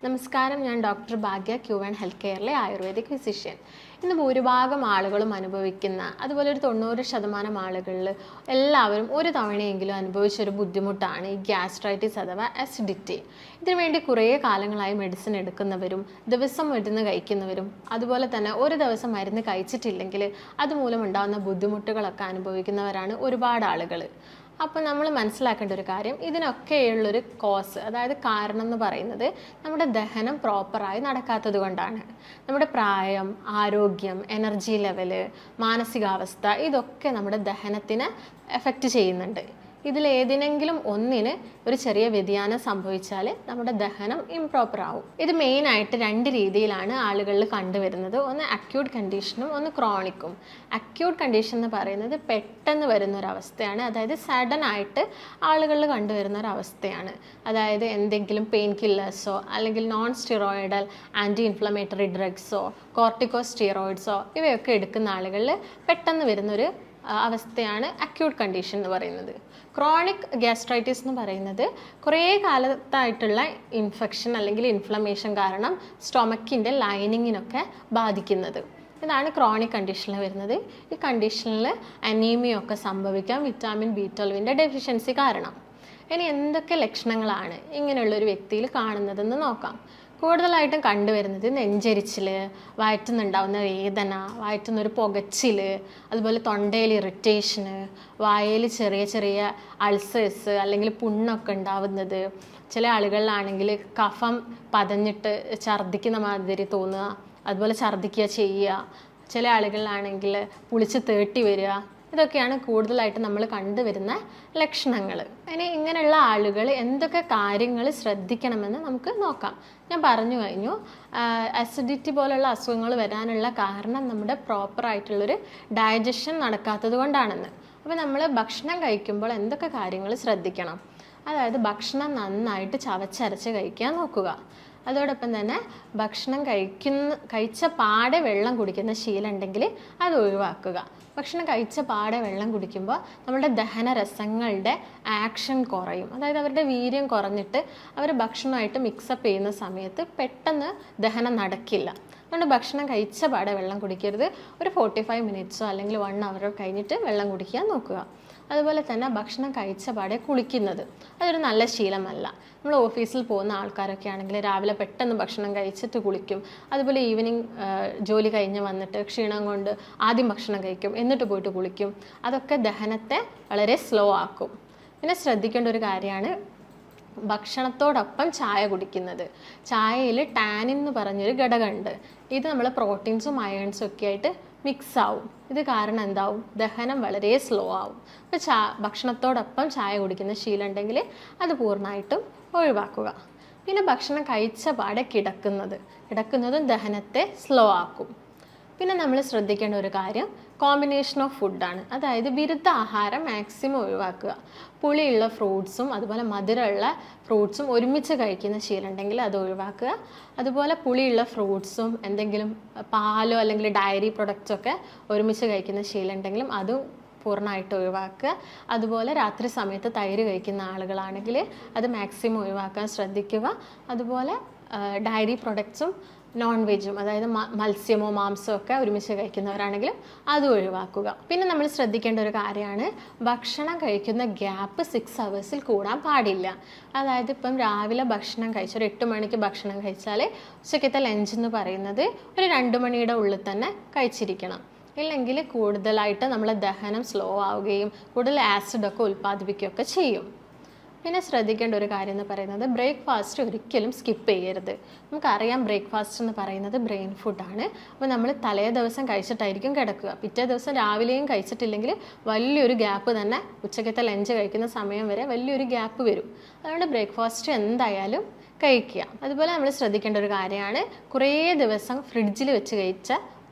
നമസ്കാരം, ഞാൻ ഡോക്ടർ ഭാഗ്യ ക്യൂ1 health കെയറിലെ ayurvedic physician. ഇന്ന് ഭൂരിഭാഗം ആളുകളും അനുഭവിക്കുന്ന, അതുപോലെ ഒരു 90% ആളുകളിൽ എല്ലാവരും ഒരു തവണയെങ്കിലും അനുഭവിച്ചൊരു ബുദ്ധിമുട്ടാണ് ഈ ഗ്യാസ്ട്രൈറ്റിസ് അഥവാ അസിഡിറ്റി. ഇതിനുവേണ്ടി കുറേ കാലങ്ങളായി മെഡിസിൻ എടുക്കുന്നവരും ദിവസം മരുന്ന് കഴിക്കുന്നവരും അതുപോലെ തന്നെ ഒരു ദിവസം മരുന്ന് കഴിച്ചിട്ടില്ലെങ്കിൽ അതുമൂലം ഉണ്ടാകുന്ന ബുദ്ധിമുട്ടുകളൊക്കെ അനുഭവിക്കുന്നവരാണ് ഒരുപാട് ആളുകൾ. അപ്പോൾ നമ്മൾ മനസ്സിലാക്കേണ്ട ഒരു കാര്യം, ഇതിനൊക്കെയുള്ളൊരു കോസ്, അതായത് കാരണം എന്ന് പറയുന്നത് നമ്മുടെ ദഹനം പ്രോപ്പറായി നടക്കാത്തത് കൊണ്ടാണ്. നമ്മുടെ പ്രായം, ആരോഗ്യം, എനർജി ലെവല്, മാനസികാവസ്ഥ ഇതൊക്കെ നമ്മുടെ ദഹനത്തിന് എഫക്റ്റ് ചെയ്യുന്നുണ്ട്. ഇതിലേതിനെങ്കിലും ഒന്നിന് ഒരു ചെറിയ വ്യതിയാനം സംഭവിച്ചാൽ നമ്മുടെ ദഹനം ഇംപ്രോപ്പർ ആവും. ഇത് മെയിനായിട്ട് 2 രീതിയിലാണ് ആളുകളിൽ കണ്ടുവരുന്നത്. ഒന്ന് അക്യൂട്ട് കണ്ടീഷനും ഒന്ന് ക്രോണിക്കും. അക്യൂട്ട് കണ്ടീഷൻ എന്ന് പറയുന്നത് പെട്ടെന്ന് വരുന്നൊരവസ്ഥയാണ്, അതായത് സഡൻ ആയിട്ട് ആളുകളിൽ കണ്ടുവരുന്ന ഒരവസ്ഥയാണ്. അതായത് എന്തെങ്കിലും പെയിൻ കില്ലേഴ്സോ അല്ലെങ്കിൽ നോൺ സ്റ്റിറോയിഡൽ ആൻറ്റി ഇൻഫ്ലമേറ്ററി ഡ്രഗ്സോ കോർട്ടിക്കോസ്റ്റീറോയിഡ്സോ ഇവയൊക്കെ എടുക്കുന്ന ആളുകളിൽ പെട്ടെന്ന് വരുന്നൊരു അവസ്ഥയാണ് അക്യൂട്ട് കണ്ടീഷൻ എന്ന് പറയുന്നത്. ക്രോണിക് ഗ്യാസ്ട്രൈറ്റിസ് എന്ന് പറയുന്നത് കുറേ കാലത്തായിട്ടുള്ള ഇൻഫെക്ഷൻ അല്ലെങ്കിൽ ഇൻഫ്ലമേഷൻ കാരണം സ്റ്റൊമക്കിൻ്റെ ലൈനിങ്ങിനൊക്കെ ബാധിക്കുന്നത്. ഇതാണ് ക്രോണിക് കണ്ടീഷനിൽ വരുന്നത്. ഈ കണ്ടീഷനിൽ അനീമിയ ഒക്കെ സംഭവിക്കാം, വിറ്റാമിൻ B12 ഡെഫിഷ്യൻസി കാരണം. ഇനി എന്തൊക്കെ ലക്ഷണങ്ങളാണ് ഇങ്ങനെയുള്ളൊരു വ്യക്തിയിൽ കാണുന്നതെന്ന് നോക്കാം. കൂടുതലായിട്ടും കണ്ടുവരുന്നത് നെഞ്ചരിച്ചിൽ, വയറ്റുന്നുണ്ടാവുന്ന വേദന, വയറ്റുന്നൊരു പുകച്ചിൽ, അതുപോലെ തൊണ്ടയിൽ ഇറിറ്റേഷന്, വായയിൽ ചെറിയ ചെറിയ അൾസേഴ്സ് അല്ലെങ്കിൽ പുണ്ണൊക്കെ ഉണ്ടാവുന്നത്. ചില ആളുകളിലാണെങ്കിൽ കഫം പതഞ്ഞിട്ട് ഛർദ്ദിക്കുന്ന മാതിരി തോന്നുക, അതുപോലെ ഛർദ്ദിക്കുക ചെയ്യുക. ചില ആളുകളിലാണെങ്കിൽ പുളിച്ച് തേട്ടി വരിക. ഇതൊക്കെയാണ് കൂടുതലായിട്ട് നമ്മൾ കണ്ടുവരുന്ന ലക്ഷണങ്ങൾ. ഇനി ഇങ്ങനെയുള്ള ആളുകൾ എന്തൊക്കെ കാര്യങ്ങൾ ശ്രദ്ധിക്കണമെന്ന് നമുക്ക് നോക്കാം. ഞാൻ പറഞ്ഞു കഴിഞ്ഞു, അസിഡിറ്റി പോലുള്ള അസുഖങ്ങൾ വരാനുള്ള കാരണം നമ്മുടെ പ്രോപ്പറായിട്ടുള്ളൊരു ഡൈജഷൻ നടക്കാത്തത് കൊണ്ടാണെന്ന്. അപ്പോൾ നമ്മൾ ഭക്ഷണം കഴിക്കുമ്പോൾ എന്തൊക്കെ കാര്യങ്ങൾ ശ്രദ്ധിക്കണം? ഭക്ഷണം നന്നായിട്ട് ചവച്ചരച്ച് കഴിക്കാൻ നോക്കുക. അതോടൊപ്പം തന്നെ ഭക്ഷണം കഴിച്ച പാടെ വെള്ളം കുടിക്കുന്ന ശീലം ഉണ്ടെങ്കിൽ അത് ഒഴിവാക്കുക. ഭക്ഷണം കഴിച്ച പാടെ വെള്ളം കുടിക്കുമ്പോൾ നമ്മുടെ ദഹനരസങ്ങളുടെ ആക്ഷൻ കുറയും, അതായത് അവരുടെ വീര്യം കുറഞ്ഞിട്ട് അവർ ഭക്ഷണമായിട്ട് മിക്സപ്പ് ചെയ്യുന്ന സമയത്ത് പെട്ടെന്ന് ദഹനം നടക്കില്ല. അതുകൊണ്ട് ഭക്ഷണം കഴിച്ച പാടെ വെള്ളം കുടിക്കരുത്. ഒരു 45 മിനിറ്റ്സോ അല്ലെങ്കിൽ 1 അവറോ കഴിഞ്ഞിട്ട് വെള്ളം കുടിക്കാൻ നോക്കുക. അതുപോലെ തന്നെ ഭക്ഷണം കഴിച്ച പാടെ കുളിക്കുന്നത് അതൊരു നല്ല ശീലമല്ല. നമ്മൾ ഓഫീസിൽ പോകുന്ന ആൾക്കാരൊക്കെ ആണെങ്കിൽ രാവിലെ പെട്ടെന്ന് ഭക്ഷണം കഴിച്ചിട്ട് കുളിക്കും. അതുപോലെ ഈവനിങ് ജോലി കഴിഞ്ഞ് വന്നിട്ട് ക്ഷീണം കൊണ്ട് ആദ്യം ഭക്ഷണം കഴിക്കും, എന്നിട്ട് പോയിട്ട് കുളിക്കും. അതൊക്കെ ദഹനത്തെ വളരെ സ്ലോ ആക്കും. പിന്നെ ശ്രദ്ധിക്കേണ്ട ഒരു കാര്യമാണ് ഭക്ഷണത്തോടൊപ്പം ചായ കുടിക്കുന്നത്. ചായയിൽ ടാനിൻ എന്ന് പറഞ്ഞൊരു ഘടകമുണ്ട്. ഇത് നമ്മൾ പ്രോട്ടീൻസും അയേൺസും ഒക്കെ ആയിട്ട് മിക്സ് ആവും. ഇത് കാരണം എന്താവും? ദഹനം വളരെ സ്ലോ ആവും. അപ്പോൾ ഭക്ഷണത്തോടൊപ്പം ചായ കുടിക്കുന്ന ശീലം ഉണ്ടെങ്കിൽ അത് പൂർണ്ണമായിട്ടും ഒഴിവാക്കുക. പിന്നെ ഭക്ഷണം കഴിച്ച പാടെ കിടക്കുന്നതും ദഹനത്തെ സ്ലോ ആക്കും. പിന്നെ നമ്മൾ ശ്രദ്ധിക്കേണ്ട ഒരു കാര്യം കോമ്പിനേഷൻ ഓഫ് ഫുഡാണ്. അതായത് വിരുദ്ധ ആഹാരം മാക്സിമം ഒഴിവാക്കുക. പുളിയുള്ള ഫ്രൂട്ട്സും അതുപോലെ മധുരമുള്ള ഫ്രൂട്ട്സും ഒരുമിച്ച് കഴിക്കുന്ന ശീലം ഉണ്ടെങ്കിൽ അത് ഒഴിവാക്കുക. അതുപോലെ പുളിയുള്ള ഫ്രൂട്ട്സും എന്തെങ്കിലും പാലോ അല്ലെങ്കിൽ ഡയറി പ്രൊഡക്ട്സൊക്കെ ഒരുമിച്ച് കഴിക്കുന്ന ശീലം ഉണ്ടെങ്കിലും അതും പൂർണ്ണമായിട്ട് ഒഴിവാക്കുക. അതുപോലെ രാത്രി സമയത്ത് തൈര് കഴിക്കുന്ന ആളുകളാണെങ്കിൽ അത് മാക്സിമം ഒഴിവാക്കാൻ ശ്രദ്ധിക്കുക. അതുപോലെ ഡയറി പ്രൊഡക്ട്സും നോൺ വെജും, അതായത് മത്സ്യമോ മാംസമോ ഒക്കെ ഒരുമിച്ച് കഴിക്കുന്നവരാണെങ്കിൽ അത് ഒഴിവാക്കുക. പിന്നെ നമ്മൾ ശ്രദ്ധിക്കേണ്ട ഒരു കാര്യമാണ് ഭക്ഷണം കഴിക്കുന്ന ഗ്യാപ്പ് 6 hours കൂടാൻ പാടില്ല. അതായത് ഇപ്പം രാവിലെ ഭക്ഷണം കഴിച്ച് ഒരു 8 മണിക്ക് ഭക്ഷണം കഴിച്ചാൽ ഉച്ചക്കത്തെ ലഞ്ച് എന്ന് പറയുന്നത് ഒരു 2 മണിയുടെ ഉള്ളിൽ തന്നെ കഴിച്ചിരിക്കണം. ഇല്ലെങ്കിൽ കൂടുതലായിട്ട് നമ്മളെ ദഹനം സ്ലോ ആവുകയും കൂടുതൽ ആസിഡൊക്കെ ഉൽപ്പാദിപ്പിക്കുകയൊക്കെ ചെയ്യും. പിന്നെ ശ്രദ്ധിക്കേണ്ട ഒരു കാര്യം എന്ന് പറയുന്നത് ബ്രേക്ക്ഫാസ്റ്റ് ഒരിക്കലും സ്കിപ്പ് ചെയ്യരുത്. നമുക്കറിയാം ബ്രേക്ക്ഫാസ്റ്റ് എന്ന് പറയുന്നത് ബ്രെയിൻ ഫുഡാണ്. അപ്പോൾ നമ്മൾ തലേ ദിവസം കഴിച്ചിട്ടായിരിക്കും കിടക്കുക. പിറ്റേ ദിവസം രാവിലെയും കഴിച്ചിട്ടില്ലെങ്കിൽ വലിയൊരു ഗ്യാപ്പ് തന്നെ, ഉച്ചക്കത്തെ ലഞ്ച് കഴിക്കുന്ന സമയം വരെ വലിയൊരു ഗ്യാപ്പ് വരും. അതുകൊണ്ട് ബ്രേക്ക്ഫാസ്റ്റ് എന്തായാലും കഴിക്കുക. അതുപോലെ നമ്മൾ ശ്രദ്ധിക്കേണ്ട ഒരു കാര്യമാണ് കുറേ ദിവസം ഫ്രിഡ്ജിൽ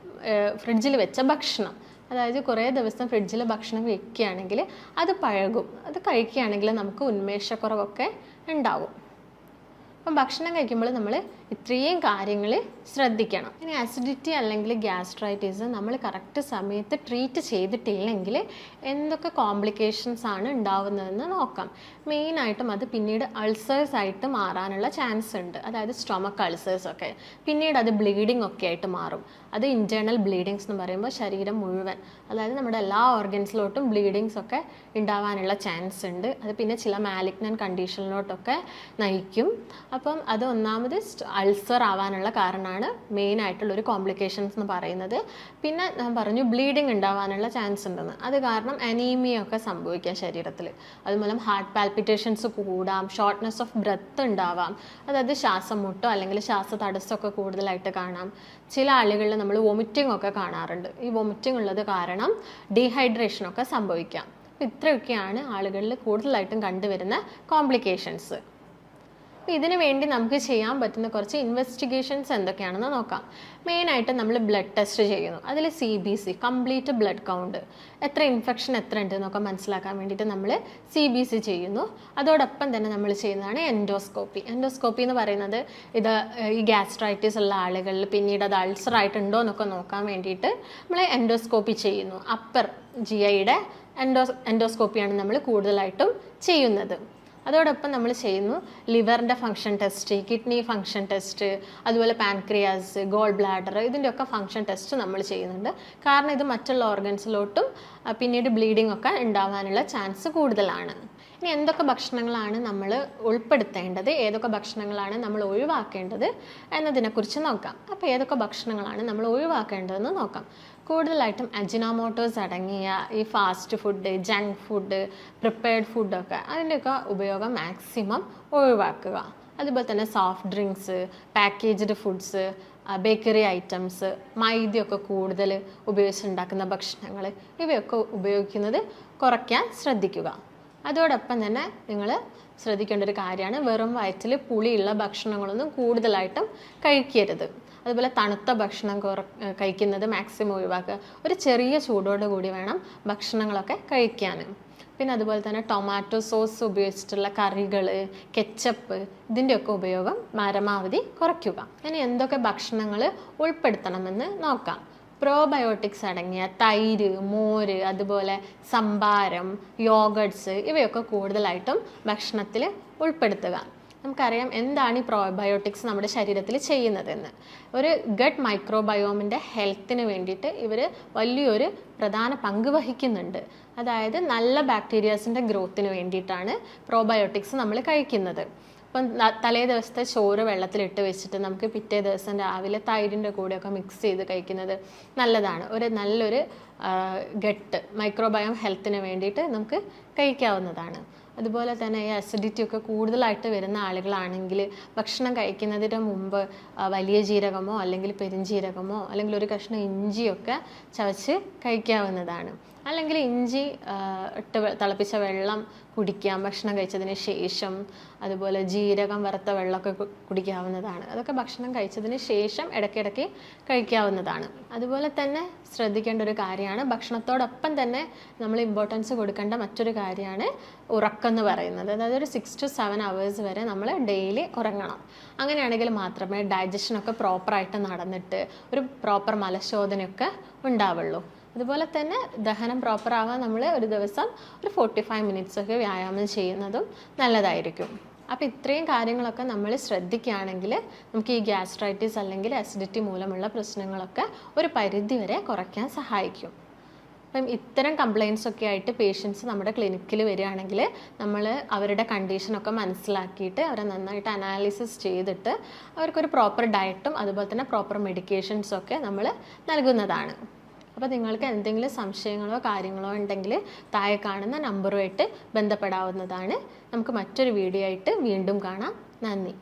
വെച്ച ഭക്ഷണം. അതായത് കുറേ ദിവസം ഫ്രിഡ്ജിൽ ഭക്ഷണം വെക്കുകയാണെങ്കിൽ അത് പഴകും. അത് കഴിക്കുകയാണെങ്കിൽ നമുക്ക് ഉന്മേഷക്കുറവൊക്കെ ഉണ്ടാവും. അപ്പം ഭക്ഷണം കഴിക്കുമ്പോൾ നമ്മൾ ഇത്രയും കാര്യങ്ങൾ ശ്രദ്ധിക്കണം. ഇനി അസിഡിറ്റി അല്ലെങ്കിൽ ഗ്യാസ്ട്രൈറ്റിസ് നമ്മൾ കറക്റ്റ് സമയത്ത് ട്രീറ്റ് ചെയ്തിട്ടില്ലെങ്കിൽ എന്തൊക്കെ കോംപ്ലിക്കേഷൻസ് ആണ് ഉണ്ടാവുന്നതെന്ന് നോക്കാം. മെയിനായിട്ടും അത് പിന്നീട് അൾസേഴ്സ് ആയിട്ട് മാറാനുള്ള ചാൻസ് ഉണ്ട്. അതായത് സ്റ്റൊമക്ക് അൾസേഴ്സ് ഒക്കെ പിന്നീട് അത് ബ്ലീഡിംഗ് ഒക്കെ ആയിട്ട് മാറും. അത് ഇൻറ്റേർണൽ ബ്ലീഡിങ്സ് എന്ന് പറയുമ്പോൾ ശരീരം മുഴുവൻ, അതായത് നമ്മുടെ എല്ലാ ഓർഗൻസിലോട്ടും ബ്ലീഡിങ്സ് ഒക്കെ ഉണ്ടാവാനുള്ള ചാൻസ് ഉണ്ട്. അത് പിന്നെ ചില മാലിഗ്നൻ്റ് കണ്ടീഷനിലോട്ടൊക്കെ നയിക്കും. അപ്പം അത് ഒന്നാമത് അൾസർ ആവാനുള്ള കാരണമാണ് മെയിനായിട്ടുള്ളൊരു കോംപ്ലിക്കേഷൻസ് എന്ന് പറയുന്നത്. പിന്നെ ഞാൻ പറഞ്ഞു ബ്ലീഡിങ് ഉണ്ടാവാനുള്ള ചാൻസ് ഉണ്ടെന്ന്. അത് കാരണം അനീമിയ ഒക്കെ സംഭവിക്കാം ശരീരത്തിൽ. അതുമൂലം ഹാർട്ട് പാൽപിറ്റേഷൻസ് കൂടാം, ഷോർട്ട്നെസ് ഓഫ് ബ്രെത്ത് ഉണ്ടാവാം, അതായത് ശ്വാസം മുട്ടോ അല്ലെങ്കിൽ ശ്വാസതടസ്സമൊക്കെ കൂടുതലായിട്ട് കാണാം. ചില ആളുകളിൽ നമ്മൾ വൊമിറ്റിംഗ് ഒക്കെ കാണാറുണ്ട്. ഈ വൊമിറ്റിംഗ് ഉള്ളത് കാരണം ഡീഹൈഡ്രേഷനൊക്കെ സംഭവിക്കാം. ഇത്രയൊക്കെയാണ് ആളുകളിൽ കൂടുതലായിട്ടും കണ്ടുവരുന്ന കോംപ്ലിക്കേഷൻസ്. അപ്പോൾ ഇതിനു വേണ്ടി നമുക്ക് ചെയ്യാൻ പറ്റുന്ന കുറച്ച് ഇൻവെസ്റ്റിഗേഷൻസ് എന്തൊക്കെയാണെന്ന് നോക്കാം. മെയിനായിട്ട് നമ്മൾ ബ്ലഡ് ടെസ്റ്റ് ചെയ്യുന്നു. അതിൽ CBC കംപ്ലീറ്റ് ബ്ലഡ് കൗണ്ട്, എത്ര ഇൻഫെക്ഷൻ എത്ര ഉണ്ട് എന്നൊക്കെ മനസ്സിലാക്കാൻ വേണ്ടിയിട്ട് നമ്മൾ CBC ചെയ്യുന്നു. അതോടൊപ്പം തന്നെ നമ്മൾ ചെയ്യുന്നതാണ് എൻഡോസ്കോപ്പി. എൻഡോസ്കോപ്പി എന്ന് പറയുന്നത് ഇത് ഈ ഗ്യാസ്ട്രൈറ്റിസ് ഉള്ള ആളുകളിൽ പിന്നീട് അത് അൾസർ ആയിട്ടുണ്ടോ എന്നൊക്കെ നോക്കാൻ വേണ്ടിയിട്ട് നമ്മൾ എൻഡോസ്കോപ്പി ചെയ്യുന്നു. അപ്പർ GIയുടെ എൻഡോസ്കോപ്പിയാണ് നമ്മൾ കൂടുതലായിട്ടും ചെയ്യുന്നത്. അതോടൊപ്പം നമ്മൾ ചെയ്യുന്നു ലിവറിൻ്റെ function test, kidney function test, അതുപോലെ പാൻക്രിയാസ്, ഗോൾ ബ്ലാഡർ, ഇതിൻ്റെയൊക്കെ ഫങ്ഷൻ ടെസ്റ്റ് നമ്മൾ ചെയ്യുന്നുണ്ട്. കാരണം ഇത് മറ്റുള്ള ഓർഗൻസിലോട്ടും പിന്നീട് ബ്ലീഡിംഗ് ഒക്കെ ഉണ്ടാവാനുള്ള ചാൻസ് കൂടുതലാണ്. ഇനി എന്തൊക്കെ ഭക്ഷണങ്ങളാണ് നമ്മൾ ഉൾപ്പെടുത്തേണ്ടത്, ഏതൊക്കെ ഭക്ഷണങ്ങളാണ് നമ്മൾ ഒഴിവാക്കേണ്ടത് എന്നതിനെക്കുറിച്ച് നോക്കാം. അപ്പോൾ ഏതൊക്കെ ഭക്ഷണങ്ങളാണ് നമ്മൾ ഒഴിവാക്കേണ്ടതെന്ന് നോക്കാം. കൂടുതലായിട്ടും അജിനോമോട്ടോസ് അടങ്ങിയ ഈ fast food, junk food, prepared ഫുഡൊക്കെ അതിൻ്റെയൊക്കെ ഉപയോഗം മാക്സിമം ഒഴിവാക്കുക. അതുപോലെ തന്നെ soft drinks, packaged foods, bakery items, മൈദയൊക്കെ കൂടുതൽ ഉപയോഗിച്ചുണ്ടാക്കുന്ന ഭക്ഷണങ്ങൾ, ഇവയൊക്കെ ഉപയോഗിക്കുന്നത് കുറയ്ക്കാൻ ശ്രദ്ധിക്കുക. അതോടൊപ്പം തന്നെ നിങ്ങൾ ശ്രദ്ധിക്കേണ്ട ഒരു കാര്യമാണ് വെറും വയറ്റിൽ പുളിയുള്ള ഭക്ഷണങ്ങളൊന്നും കൂടുതലായിട്ടും കഴിക്കരുത്. അതുപോലെ തണുത്ത ഭക്ഷണം കഴിക്കുന്നത് മാക്സിമം ഒഴിവാക്കുക. ഒരു ചെറിയ ചൂടോട് കൂടി വേണം ഭക്ഷണങ്ങളൊക്കെ കഴിക്കാൻ. പിന്നെ അതുപോലെ തന്നെ ടൊമാറ്റോ സോസ് ഉപയോഗിച്ചിട്ടുള്ള കറികൾ, കെച്ചപ്പ്, ഇതിൻ്റെയൊക്കെ ഉപയോഗം പരമാവധി കുറയ്ക്കുക. ഇനി എന്തൊക്കെ ഭക്ഷണങ്ങൾ ഉൾപ്പെടുത്തണമെന്ന് നോക്കാം. പ്രോബയോട്ടിക്സ് അടങ്ങിയ തൈര്, മോര്, അതുപോലെ സംഭാരം, യോഗട്ട്സ്, ഇവയൊക്കെ കൂടുതലായിട്ടും ഭക്ഷണത്തിൽ ഉൾപ്പെടുത്തുക. നമുക്കറിയാം എന്താണ് ഈ പ്രോബയോട്ടിക്സ് നമ്മുടെ ശരീരത്തിൽ ചെയ്യുന്നതെന്ന്. ഒരു ഗട്ട് മൈക്രോബയോമിൻ്റെ ഹെൽത്തിന് വേണ്ടിയിട്ട് ഇവർ വലിയൊരു പ്രധാന പങ്ക് വഹിക്കുന്നുണ്ട്. അതായത് നല്ല ബാക്ടീരിയാസിൻ്റെ ഗ്രോത്തിന് വേണ്ടിയിട്ടാണ് പ്രോബയോട്ടിക്സ് നമ്മൾ കഴിക്കുന്നത്. ഇപ്പം തലേ ദിവസത്തെ ചോറ് വെള്ളത്തിലിട്ട് വെച്ചിട്ട് നമുക്ക് പിറ്റേ ദിവസം രാവിലെ തൈരിൻ്റെ കൂടെയൊക്കെ മിക്സ് ചെയ്ത് കഴിക്കുന്നത് നല്ലതാണ്. നല്ലൊരു ഗട്ട് മൈക്രോബയോം ഹെൽത്തിന് വേണ്ടിയിട്ട് നമുക്ക് കഴിക്കാവുന്നതാണ്. അതുപോലെ തന്നെ ഈ അസിഡിറ്റി ഒക്കെ കൂടുതലായിട്ട് വരുന്ന ആളുകളാണെങ്കിൽ ഭക്ഷണം കഴിക്കുന്നതിന് മുമ്പ് വലിയ ജീരകമോ അല്ലെങ്കിൽ പെരുംജീരകമോ അല്ലെങ്കിൽ ഒരു കഷ്ണം ഇഞ്ചിയൊക്കെ ചവച്ച് കഴിക്കാവുന്നതാണ്. അല്ലെങ്കിൽ ഇഞ്ചി ഇട്ട് തിളപ്പിച്ച വെള്ളം കുടിക്കാം ഭക്ഷണം കഴിച്ചതിന് ശേഷം. അതുപോലെ ജീരകം വറുത്ത വെള്ളമൊക്കെ കുടിക്കാവുന്നതാണ്. അതൊക്കെ ഭക്ഷണം കഴിച്ചതിന് ശേഷം ഇടയ്ക്കിടയ്ക്ക് കഴിക്കാവുന്നതാണ്. അതുപോലെ തന്നെ ശ്രദ്ധിക്കേണ്ട ഒരു കാര്യമാണ്, ഭക്ഷണത്തോടൊപ്പം തന്നെ നമ്മൾ ഇമ്പോർട്ടൻസ് കൊടുക്കേണ്ട മറ്റൊരു കാര്യമാണ് ഉറക്കം എന്ന് പറയുന്നത്. അതായത് ഒരു 6 to 7 hours വരെ നമ്മൾ ഡെയിലി ഉറങ്ങണം. അങ്ങനെയാണെങ്കിൽ മാത്രമേ ഡൈജഷനൊക്കെ പ്രോപ്പറായിട്ട് നടന്നിട്ട് ഒരു പ്രോപ്പർ മലശോധനയൊക്കെ ഉണ്ടാവുള്ളൂ. അതുപോലെ തന്നെ ദഹനം പ്രോപ്പറാവാൻ നമ്മൾ ഒരു ദിവസം ഒരു 45 minutes ഒക്കെ വ്യായാമം ചെയ്യുന്നതും നല്ലതായിരിക്കും. അപ്പോൾ ഇത്രയും കാര്യങ്ങളൊക്കെ നമ്മൾ ശ്രദ്ധിക്കുകയാണെങ്കിൽ നമുക്ക് ഈ ഗ്യാസ്ട്രൈറ്റിസ് അല്ലെങ്കിൽ അസിഡിറ്റി മൂലമുള്ള പ്രശ്നങ്ങളൊക്കെ ഒരു പരിധി വരെ കുറയ്ക്കാൻ സഹായിക്കും. അപ്പം ഇത്തരം കംപ്ലയിൻസ് ഒക്കെ ആയിട്ട് പേഷ്യൻസ് നമ്മുടെ ക്ലിനിക്കിൽ വരികയാണെങ്കിൽ നമ്മൾ അവരുടെ കണ്ടീഷനൊക്കെ മനസ്സിലാക്കിയിട്ട് അവരെ നന്നായിട്ട് അനാലിസിസ് ചെയ്തിട്ട് അവർക്കൊരു പ്രോപ്പർ ഡയറ്റും അതുപോലെ തന്നെ പ്രോപ്പർ മെഡിക്കേഷൻസും ഒക്കെ നമ്മൾ നൽകുന്നതാണ്. അപ്പോൾ നിങ്ങൾക്ക് എന്തെങ്കിലും സംശയങ്ങളോ കാര്യങ്ങളോ ഉണ്ടെങ്കിൽ താഴെ കാണുന്ന നമ്പറുമായിട്ട് ബന്ധപ്പെടാവുന്നതാണ്. നമുക്ക് മറ്റൊരു വീഡിയോ ആയിട്ട് വീണ്ടും കാണാം. നന്ദി.